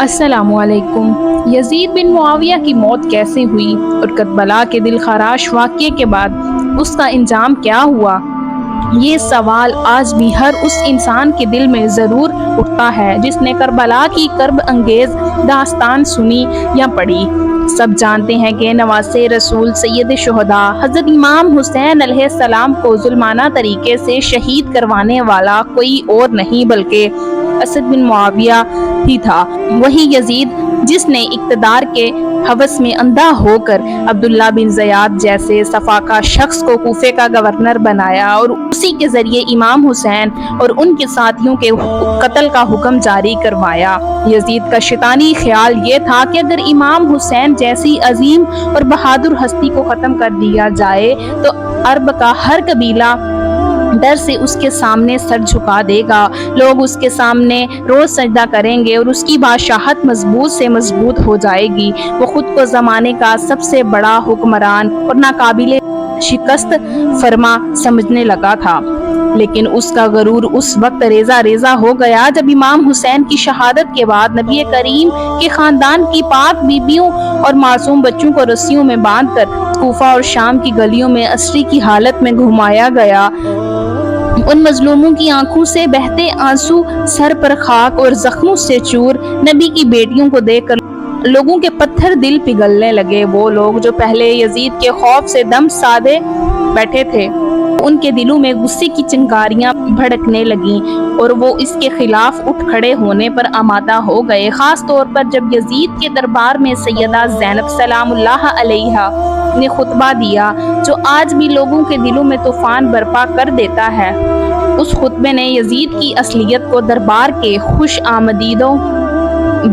السلام علیکم۔ یزید بن معاویہ کی موت کیسے ہوئی اور کربلا کے دل خراش واقعے کے بعد اس کا انجام کیا ہوا؟ یہ سوال آج بھی ہر اس انسان کے دل میں ضرور اٹھتا ہے جس نے کربلا کی کرب انگیز داستان سنی یا پڑھی۔ سب جانتے ہیں کہ نواسے رسول سید شہداء حضرت امام حسین علیہ السلام کو ظلمانہ طریقے سے شہید کروانے والا کوئی اور نہیں بلکہ اسد بن معاویہ ہی تھا، وہی یزید جس نے اقتدار کے ہوس میں اندھا ہو کر عبداللہ بن زیاد جیسے سفاکہ شخص کو کوفے کا گورنر بنایا اور اسی کے ذریعے امام حسین اور ان کے ساتھیوں کے قتل کا حکم جاری کروایا۔ یزید کا شیطانی خیال یہ تھا کہ اگر امام حسین جیسی عظیم اور بہادر ہستی کو ختم کر دیا جائے تو عرب کا ہر قبیلہ ڈر سے اس کے سامنے سر جھکا دے گا، لوگ اس کے سامنے روز سجدہ کریں گے اور اس کی بادشاہت مضبوط سے مضبوط ہو جائے گی۔ وہ خود کو زمانے کا سب سے بڑا حکمران اور ناقابل شکست فرما سمجھنے لگا تھا، لیکن اس کا غرور اس وقت ریزہ ریزہ ہو گیا جب امام حسین کی شہادت کے بعد نبی کریم کے خاندان کی پاک بیبیوں اور معصوم بچوں کو رسیوں میں باندھ کر کوفہ اور شام کی گلیوں میں اسری کی حالت میں گھمایا گیا۔ ان مظلوموں کی آنکھوں سے بہتے آنسو سر پر خاک اور زخموں سے چور نبی کی بیٹیوں کو دیکھ کر لوگوں کے پتھر دل پگھلنے لگے۔ وہ لوگ جو پہلے یزید کے خوف سے دم سادے بیٹھے تھے، ان کے دلوں میں غصے کی چنگاریاں بھڑکنے لگیں اور وہ اس کے خلاف اٹھ کھڑے ہونے پر آمادہ ہو گئے، خاص طور پر جب یزید کے دربار میں سیدہ زینب سلام اللہ علیہا نے خطبہ دیا جو آج بھی لوگوں کے دلوں میں طوفان برپا کر دیتا ہے۔ اس خطبے نے یزید کی اصلیت کو دربار کے خوش آمدیدوں،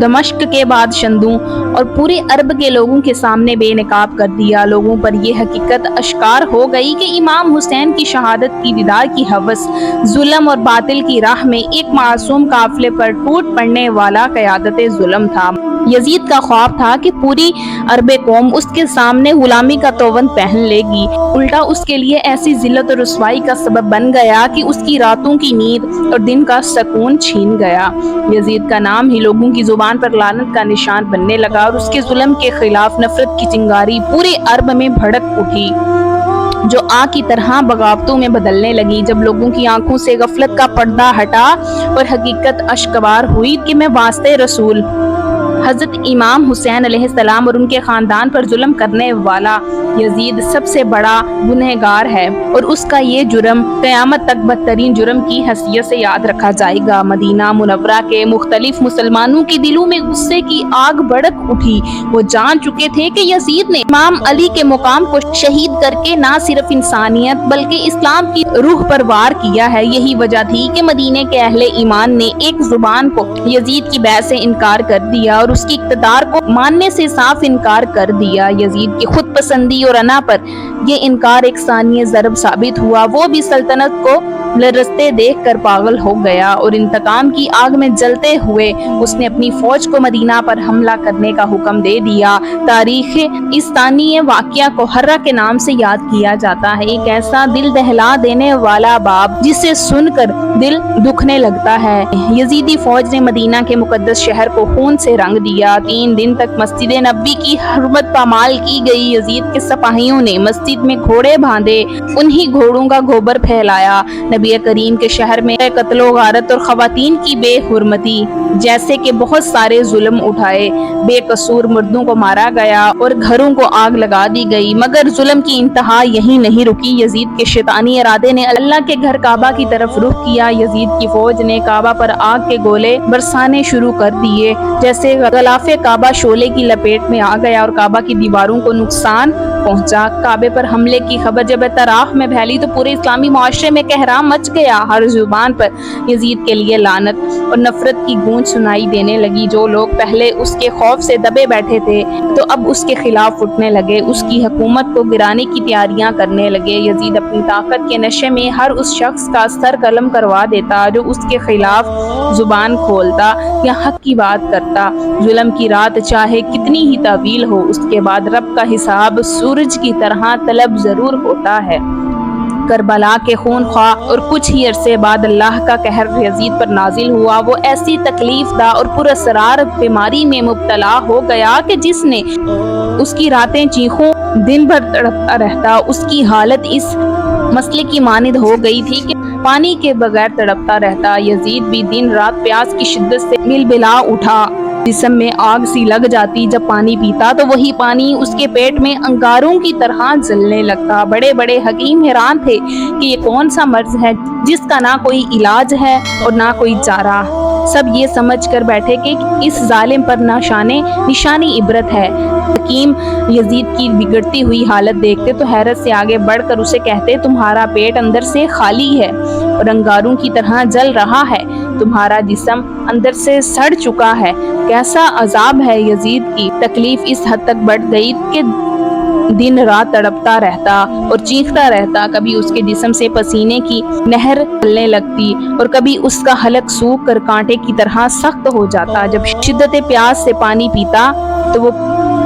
دمشق کے بادشندوں اور پورے عرب کے لوگوں کے سامنے بے نقاب کر دیا۔ لوگوں پر یہ حقیقت اشکار ہو گئی کہ امام حسین کی شہادت کی دیدار کی ہوس ظلم اور باطل کی راہ میں ایک معصوم قافلے پر ٹوٹ پڑنے والا قیادت ظلم تھا۔ یزید کا خواب تھا کہ پوری عرب قوم اس کے سامنے غلامی کا توند پہن لے گی، الٹا اس کے لیے ایسی ذلت اور رسوائی کا سبب بن گیا کہ اس کی راتوں کی نیند اور دن کا سکون چھین گیا۔ یزید کا نام ہی لوگوں کی زبان پر لعنت کا نشان بننے لگا اور اس کے ظلم کے خلاف نفرت کی چنگاری پورے عرب میں بھڑک اٹھی جو آگ کی طرح بغاوتوں میں بدلنے لگی۔ جب لوگوں کی آنکھوں سے غفلت کا پردہ ہٹا اور حقیقت اشکبار ہوئی کہ میں واسطے رسول حضرت امام حسین علیہ السلام اور ان کے خاندان پر ظلم کرنے والا یزید سب سے بڑا گنہگار ہے اور اس کا یہ جرم قیامت تک بدترین جرم کی حیثیت سے یاد رکھا جائے گا۔ مدینہ منورہ کے مختلف مسلمانوں کے دلوں میں غصے کی آگ بھڑک اٹھی۔ وہ جان چکے تھے کہ یزید نے امام علی کے مقام کو شہید کر کے نہ صرف انسانیت بلکہ اسلام کی روح پر وار کیا ہے۔ یہی وجہ تھی کہ مدینے کے اہل ایمان نے ایک زبان کو یزید کی بیعت سے انکار کر دیا اور اس کی اقتدار کو ماننے سے صاف انکار کر دیا۔ یزید کی خود پسندی اور انا پر یہ انکار ایک ثانیہ ضرب ثابت ہوا۔ وہ بھی سلطنت کو لرزتے دیکھ کر پاگل ہو گیا اور انتقام کی آگ میں جلتے ہوئے اس نے اپنی فوج کو مدینہ پر حملہ کرنے کا حکم دے دیا۔ تاریخ اس ثانیہ واقعہ کو حرہ کے نام سے یاد کیا جاتا ہے، ایک ایسا دل دہلا دینے والا باب جسے سن کر دل دکھنے لگتا ہے۔ یزیدی فوج نے مدینہ کے مقدس شہر کو خون سے رنگ دیا۔ 3 دن تک مسجد نبوی کی حرمت پامال کی گئی۔ یزید کے سپاہیوں نے مسجد میں گھوڑے باندھے، انہی گھوڑوں کا گوبر پھیلایا۔ نبی کریم کے شہر میں قتل و غارت اور خواتین کی بے حرمتی جیسے کہ بہت سارے ظلم اٹھائے، بے قصور مردوں کو مارا گیا اور گھروں کو آگ لگا دی گئی۔ مگر ظلم کی انتہا یہی نہیں رکی۔ یزید کے شیطانی ارادے نے اللہ کے گھر کعبہ کی طرف رخ کیا۔ یزید کی فوج نے کعبہ پر آگ کے گولے برسانے شروع کر دیے۔ جیسے غلاف کعبہ شعلے کی لپیٹ میں آ گیا اور کعبہ کی دیواروں کو نقصان پہنچا۔ کعبے پر حملے کی خبر جب طراف میں پھیلی تو پورے اسلامی معاشرے میں قہرام مچ گیا۔ ہر زبان پر یزید کے لیے لعنت اور نفرت کی گونج سنائی دینے لگی۔ جو لوگ پہلے اس کے خوف سے دبے بیٹھے تھے تو اب اس کے خلاف اٹھنے لگے، اس کی حکومت کو گرانے کی تیاریاں کرنے لگے۔ یزید اپنی طاقت کے نشے میں ہر اس شخص کا سر قلم کروا دیتا جو اس کے خلاف زبان کھولتا یا حق کی بات کرتا۔ ظلم کی رات چاہے کتنی ہی طویل ہو، اس کے بعد رب کا حساب سورج کی طرح طلب ضرور ہوتا ہے۔ کربلا کے خون خواہ اور کچھ ہی عرصے بعد اللہ کا قہر یزید پر نازل ہوا۔ وہ ایسی تکلیف دہ اور پراسرار بیماری میں مبتلا ہو گیا کہ جس نے اس کی راتیں چیخوں دن بھر تڑپتا رہتا۔ اس کی حالت اس مسئلے کی مانند ہو گئی تھی کہ پانی کے بغیر تڑپتا رہتا۔ یزید بھی دن رات پیاس کی شدت سے بلبلا اٹھا، جسم میں آگ سی لگ جاتی۔ جب پانی پیتا تو وہی پانی اس کے پیٹ میں انگاروں کی طرح جلنے لگتا۔ بڑے بڑے حکیم حیران تھے کہ یہ کون سا مرض ہے جس کا نہ کوئی علاج ہے اور نہ کوئی چارہ۔ سب یہ سمجھ کر بیٹھے کہ اس ظالم پر نشانی عبرت ہے۔ حکیم یزید کی بگڑتی ہوئی حالت دیکھتے تو حیرت سے آگے بڑھ کر اسے کہتے، تمہارا پیٹ اندر سے خالی ہے اور انگاروں کی طرح جل رہا ہے، تمہارا جسم اندر سے سڑ چکا ہے۔ کیسا عذاب ہے! یزید کی تکلیف اس حد تک بڑھ گئی کہ دن رات تڑپتا رہتا اور چیختا رہتا۔ کبھی اس کے جسم سے پسینے کی نہر چلنے لگتی اور کبھی اس کا حلق سوکھ کر کانٹے کی طرح سخت ہو جاتا۔ جب شدت پیاس سے پانی پیتا تو وہ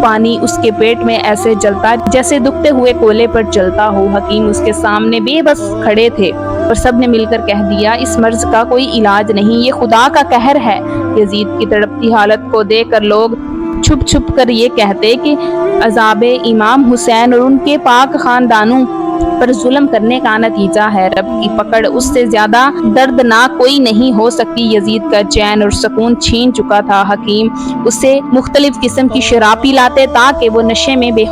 پانی اس کے پیٹ میں ایسے جلتا جیسے دکھتے ہوئے کولے پر جلتا ہو۔ حکیم اس کے سامنے بے بس کھڑے تھے اور سب نے مل کر کہہ دیا، اس مرض کا کوئی علاج نہیں، یہ خدا کا قہر ہے۔ یزید کی تڑپتی حالت کو دیکھ کر لوگ چھپ چھپ کر یہ کہتے کہ عذاب امام حسین اور ان کے پاک خاندانوں پر ظلم کرنے کا نتیجہ ہے۔ رب کی پکڑ اس سے زیادہ دردناک کوئی نہیں ہو سکتی۔ یزید کا چین اور سکون چھین چکا تھا۔ حکیم اسے مختلف قسم کی شراب پلاتے تاکہ وہ نشے میں بے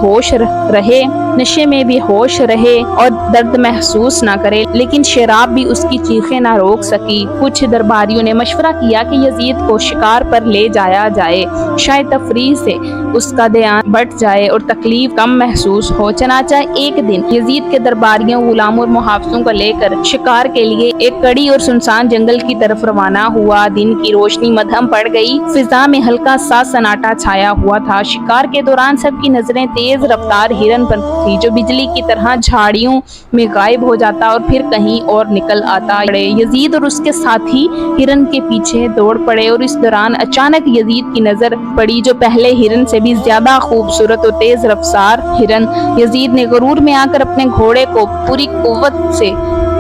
ہوش رہے اور درد محسوس نہ کرے، لیکن شراب بھی اس کی چیخیں نہ روک سکی۔ کچھ درباریوں نے مشورہ کیا کہ یزید کو شکار پر لے جایا جائے، شاید تفریح سے اس کا دھیان بٹ جائے اور تکلیف کم محسوس ہو۔ چنانچہ ایک دن یزید کے درباریوں، غلاموں اور محافظوں کو لے کر شکار کے لیے ایک کڑی اور سنسان جنگل کی طرف روانہ ہوا۔ دن کی روشنی مدھم پڑ گئی، فضا میں ہلکا سا سناٹا چھایا ہوا تھا۔ شکار کے دوران سب کی نظریں تیز رفتار ہرن پر تھی، جو بجلی کی طرح جھاڑیوں میں غائب ہو جاتا اور پھر کہیں اور نکل آتا۔ یزید اور اس کے ساتھی ہرن کے پیچھے دوڑ پڑے اور اس دوران اچانک یزید کی نظر پڑی جو پہلے ہرن سے بھی زیادہ خوبصورت اور تیز رفتار ہرن۔ یزید نے غرور میں آ کر اپنے گھوڑے کو پوری قوت سے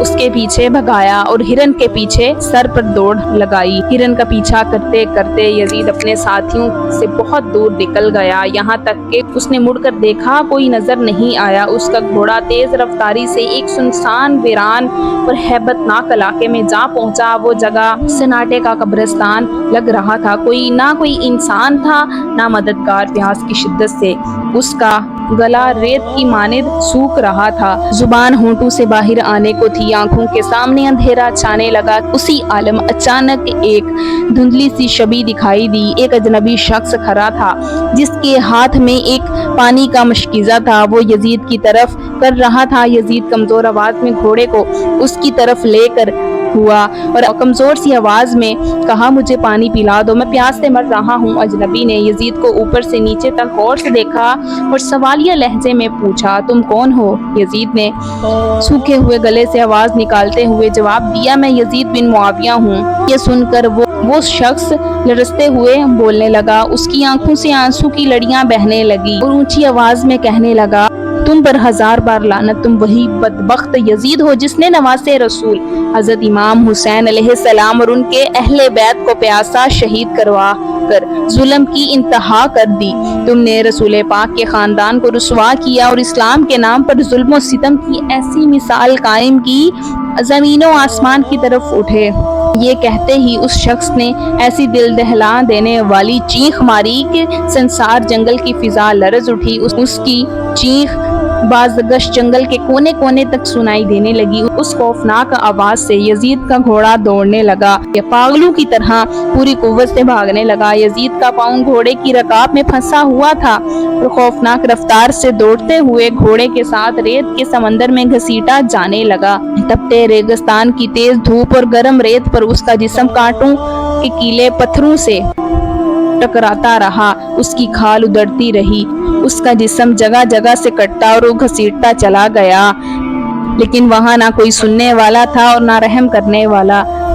اس کے پیچھے بھگایا اور ہرن کے پیچھے سر پر دوڑ لگائی۔ ہرن کا پیچھا کرتے کرتے یزید اپنے ساتھیوں سے بہت دور نکل گیا، یہاں تک کہ اس نے مڑ کر دیکھا کوئی نظر نہیں آیا۔ اس کا گھوڑا تیز رفتاری سے ایک سنسان، ویران اور ہیبت ناک علاقے میں جا پہنچا۔ وہ جگہ سناٹے کا قبرستان لگ رہا تھا، نہ کوئی انسان تھا نہ مددگار۔ پیاس کی شدت سے اس کا گلا ریت کی مانند سوکھ رہا تھا، زبان ہونٹوں سے باہر آنے کو تھی، آنکھوں کے سامنے اندھیرا چھانے لگا۔ اسی عالم اچانک ایک دھندلی سی شبیہ دکھائی دی۔ ایک اجنبی شخص کھڑا تھا جس کے ہاتھ میں ایک پانی کا مشکیزہ تھا، وہ یزید کی طرف کر رہا تھا۔ یزید کمزور آواز میں گھوڑے کو اس کی طرف لے کر ہوا اور کمزور سی آواز میں کہا، مجھے پانی پلا دو، میں پیاس سے مر رہا ہوں۔ اجنبی نے یزید کو اوپر سے نیچے تک غور سے دیکھا اور سوالیہ لہجے میں پوچھا، تم کون ہو؟ یزید نے سوکھے ہوئے گلے سے آواز نکالتے ہوئے جواب دیا، میں یزید بن معاویہ ہوں۔ یہ سن کر وہ شخص لرزتے ہوئے بولنے لگا، اس کی آنکھوں سے آنسو کی لڑیاں بہنے لگی اور اونچی آواز میں کہنے لگا، تم پر ہزار بار لعنت، تم وہی بدبخت یزید ہو جس نے نواسے رسول حضرت امام حسین علیہ السلام اور ان کے اہل بیت کو پیاسا شہید کروا کر ظلم کی انتہا کر دی۔ تم نے رسول پاک کے خاندان کو رسوا کیا اور اسلام کے نام پر ظلم و ستم کی ایسی مثال قائم کی، زمین و آسمان کی طرف اٹھے۔ یہ کہتے ہی اس شخص نے ایسی دل دہلا دینے والی چیخ ماری کہ سنسار جنگل کی فضا لرز اٹھی۔ اس کی چیخ بازگشت جنگل کے کونے کونے تک سنائی دینے لگی۔ اس خوفناک آواز سے یزید کا گھوڑا دوڑنے لگا، یہ پاگلوں کی طرح پوری قوت سے بھاگنے لگا۔ یزید کا پاؤں گھوڑے کی رکاب میں پھنسا ہوا تھا اور خوفناک رفتار سے دوڑتے ہوئے گھوڑے کے ساتھ ریت کے سمندر میں گھسیٹا جانے لگا۔ تپتے ریگستان کی تیز دھوپ اور گرم ریت پر اس کا جسم کانٹوں کے کیلے پتھروں سے ٹکراتا رہا، اس کی کھال ادھڑتی رہی، اس کا جسم جگہ جگہ سے کٹتا اور وہ گھسیٹتا چلا گیا، لیکن وہاں نہ کوئی سننے والا تھا اور نہ رحم کرنے والا۔